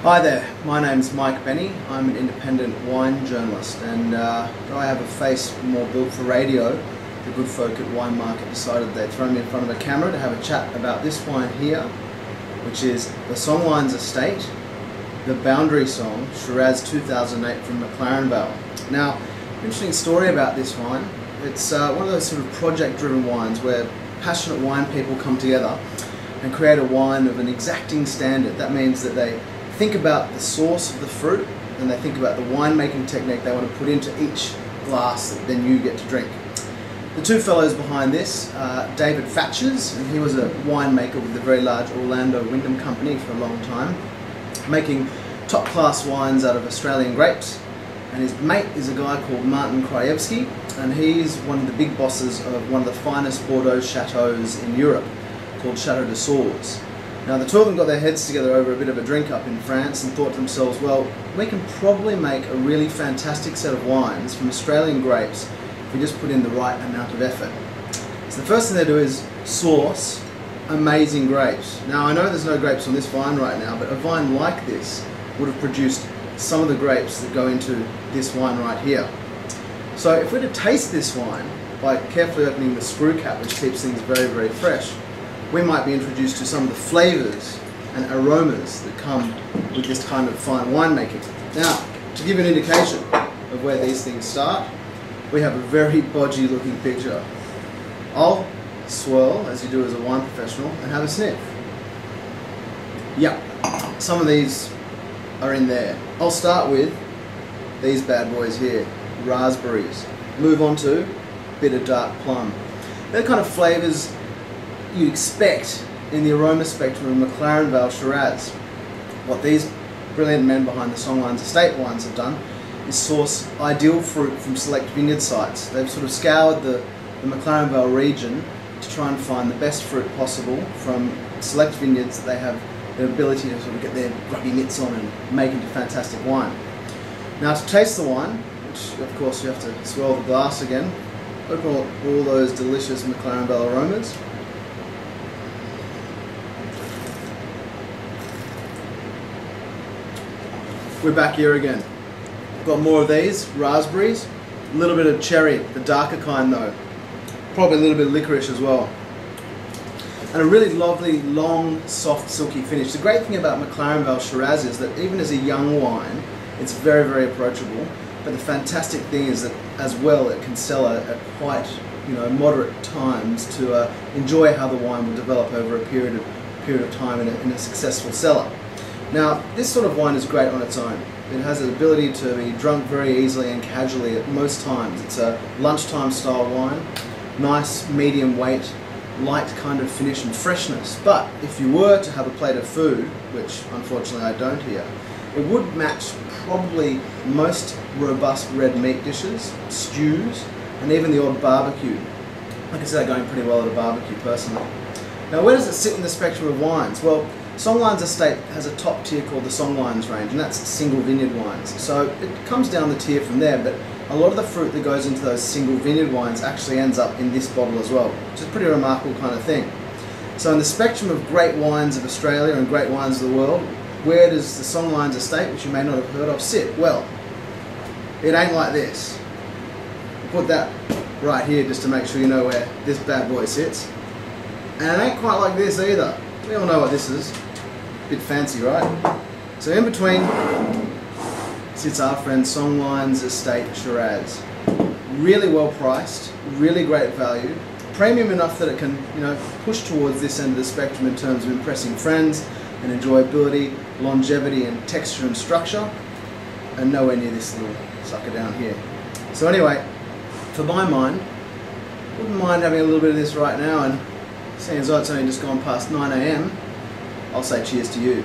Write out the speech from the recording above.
Hi there, my name's Bennie. I'm an independent wine journalist, and though I have a face more built for radio, the good folk at WineMarket decided they'd throw me in front of a camera to have a chat about this wine here, which is the Songlines estate, the Boundary Song, Shiraz 2008 from McLaren Vale. Now, interesting story about this wine. It's one of those sort of project-driven wines where passionate wine people come together and create a wine of an exacting standard. That means that they think about the source of the fruit and they think about the winemaking technique they want to put into each glass that then you get to drink. The two fellows behind this are David Fatches, and he was a winemaker with the very large Orlando Wyndham Company for a long time, making top class wines out of Australian grapes. And his mate is a guy called Martin Krajewski, and he's one of the big bosses of one of the finest Bordeaux chateaus in Europe, called Chateau de Sourds. Now the two of them got their heads together over a bit of a drink up in France and thought to themselves, well, we can probably make a really fantastic set of wines from Australian grapes if we just put in the right amount of effort. So the first thing they do is source amazing grapes. Now I know there's no grapes on this vine right now, but a vine like this would have produced some of the grapes that go into this wine right here. So if we're to taste this wine by carefully opening the screw cap, which keeps things very, very fresh, we might be introduced to some of the flavours and aromas that come with this kind of fine winemaking. Now, to give you an indication of where these things start, we have a very bodgy looking picture. I'll swirl, as you do as a wine professional, and have a sniff. Yep, some of these are in there. I'll start with these bad boys here, raspberries. Move on to a bit of dark plum. They're the kind of flavours you expect in the aroma spectrum of McLaren Vale Shiraz. What these brilliant men behind the Songlines estate wines have done is source ideal fruit from select vineyard sites. They've sort of scoured the McLaren Vale region to try and find the best fruit possible from select vineyards that they have the ability to sort of get their grubby mitts on and make into fantastic wine. Now to taste the wine, which of course you have to swirl the glass again, open all those delicious McLaren Vale aromas. We're back here again. Got more of these, raspberries, a little bit of cherry, the darker kind though. Probably a little bit of licorice as well. And a really lovely, long, soft, silky finish. The great thing about McLaren Vale Shiraz is that even as a young wine, it's very, very approachable. But the fantastic thing is that as well, it can sell at quite, moderate times to enjoy how the wine will develop over a period of time in a successful cellar. Now, this sort of wine is great on its own. It has the ability to be drunk very easily and casually at most times. It's a lunchtime style wine, nice medium weight, light kind of finish and freshness. But if you were to have a plate of food, which unfortunately I don't here, it would match probably most robust red meat dishes, stews, and even the odd barbecue. I can see that going pretty well at a barbecue personally. Now, where does it sit in the spectrum of wines? Well, Songlines estate has a top tier called the Songlines range, and that's single vineyard wines. So it comes down the tier from there, but a lot of the fruit that goes into those single vineyard wines actually ends up in this bottle as well, which is a pretty remarkable kind of thing. So in the spectrum of great wines of Australia and great wines of the world, where does the Songlines estate, which you may not have heard of, sit? Well, it ain't like this. I'll put that right here just to make sure you know where this bad boy sits. And it ain't quite like this either. We all know what this is. Bit fancy, right? So in between sits our friend Songlines Estate Shiraz. Really well priced, really great value, premium enough that it can, push towards this end of the spectrum in terms of impressing friends and enjoyability, longevity and texture and structure, and nowhere near this little sucker down here. So anyway, for my mind, wouldn't mind having a little bit of this right now, and seeing as though it's only just gone past 9 AM, I'll say cheers to you.